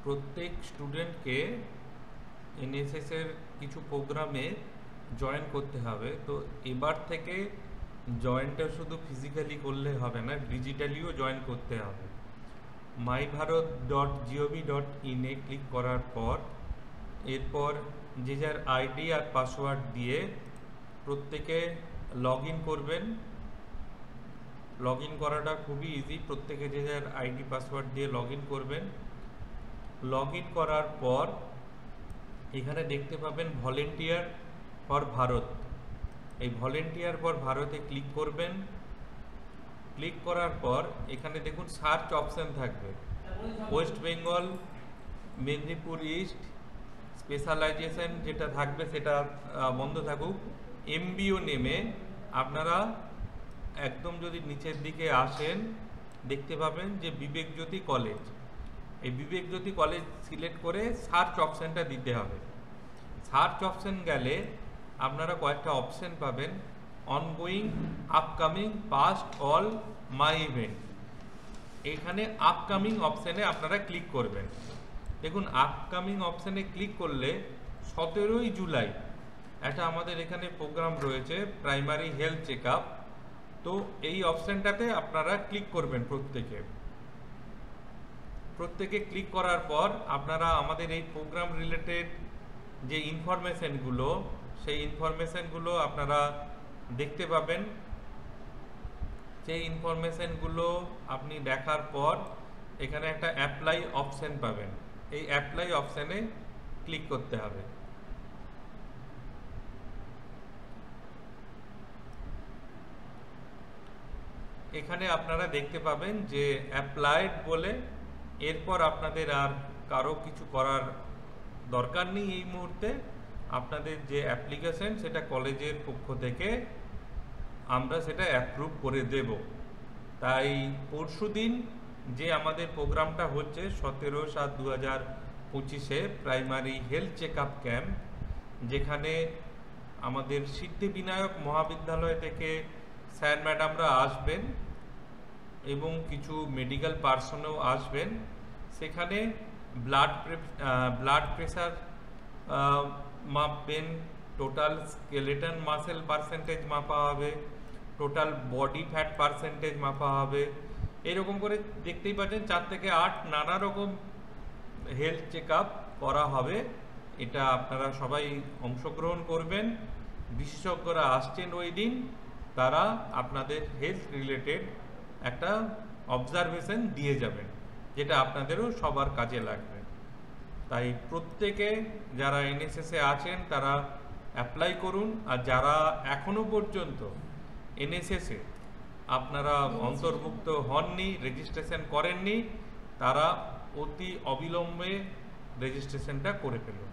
প্রত্যেক স্টুডেন্টকে এনএসএস এর কিছু প্রোগ্রামে জয়েন করতে হবে। তো এবার থেকে জয়েনটা শুধু ফিজিক্যালি করলে হবে না, ডিজিটালিও জয়েন করতে হবে। myBharat.gov.in এ ক্লিক করার পর এরপর যে যার আইডি আর পাসওয়ার্ড দিয়ে প্রত্যেকে লগ ইন করবেন। লগ ইন করাটা খুবই ইজি, প্রত্যেকে যে যার আইডি পাসওয়ার্ড দিয়ে লগ ইন করবেন। লগ ইন করার পর এখানে দেখতে পাবেন ভলেন্টিয়ার ফর ভারত। এই ভলেন্টিয়ার ফর ভারতে ক্লিক করবেন। ক্লিক করার পর এখানে দেখুন সার্চ অপশন থাকবে, West Bengal, Medinipur east, specialization যেটা থাকবে সেটা বন্ধ থাকুক। এমবিও নেমে আপনারা একদম যদি নিচের দিকে আসেন দেখতে পাবেন যে বিবেকজ্যোতি কলেজ। এই বিবেকজ্যোতি কলেজ সিলেক্ট করে সার্চ অপশানটা দিতে হবে। সার্চ অপশান গেলে আপনারা কয়েকটা অপশান পাবেন, অনগোয়িং, আপকামিং, পাস্ট, অল, মাই ইভেন্ট। এখানে আপকামিং অপশানে আপনারা ক্লিক করবেন। দেখুন আপকামিং অপশানে ক্লিক করলে 17ই জুলাই একটা আমাদের এখানে প্রোগ্রাম রয়েছে, প্রাইমারি হেলথ চেক আপ। তো এই অপশানটাতে আপনারা ক্লিক করবেন। প্রত্যেকে ক্লিক করার পর আপনারা আমাদের এই প্রোগ্রাম রিলেটেড যে ইনফরমেশনগুলো সেই ইনফরমেশনগুলো আপনারা দেখতে পাবেন। সেই ইনফরমেশনগুলো আপনি দেখার পর এখানে একটা অ্যাপ্লাই অপশান পাবেন। এই অ্যাপ্লাই অপশানে ক্লিক করতে হবে। এখানে আপনারা দেখতে পাবেন যে অ্যাপ্লাইড বলে, এরপর আপনাদের আর কারো কিছু করার দরকার নেই। এই মুহূর্তে আপনাদের যে অ্যাপ্লিকেশন সেটা কলেজের পক্ষ থেকে আমরা সেটা অ্যাপ্রুভ করে দেব। তাই পরশুদিন যে আমাদের প্রোগ্রামটা হচ্ছে 17/7/2025 primary health check up camp, যেখানে আমাদের সিদ্ধিবিনায়ক মহাবিদ্যালয় থেকে স্যার ম্যাডামরা আসবেন এবং কিছু মেডিকেল পার্সনও আসবেন। সেখানে ব্লাড প্রেশার মাপবেন, টোটাল স্কেলেটন মাসেল পার্সেন্টেজ মাপা হবে, টোটাল বডি ফ্যাট পার্সেন্টেজ মাপা হবে। এরকম করে দেখতেই পাচ্ছেন 4 থেকে 8 নানা রকম হেলথ চেক আপ করা হবে। এটা আপনারা সবাই অংশগ্রহণ করবেন। বিশেষজ্ঞরা আসছেন ওই দিন, তারা আপনাদের হেলথ রিলেটেড একটা অবজারভেশন দিয়ে যাবেন, যেটা আপনাদেরও সবার কাজে লাগবে। তাই প্রত্যেকে যারা এনএসএসে আছেন তারা অ্যাপ্লাই করুন। আর যারা এখনো পর্যন্ত এনএসএসে আপনারা অন্তর্ভুক্ত হননি, রেজিস্ট্রেশন করেননি, তারা অতি অবিলম্বে রেজিস্ট্রেশনটা করে ফেলুন।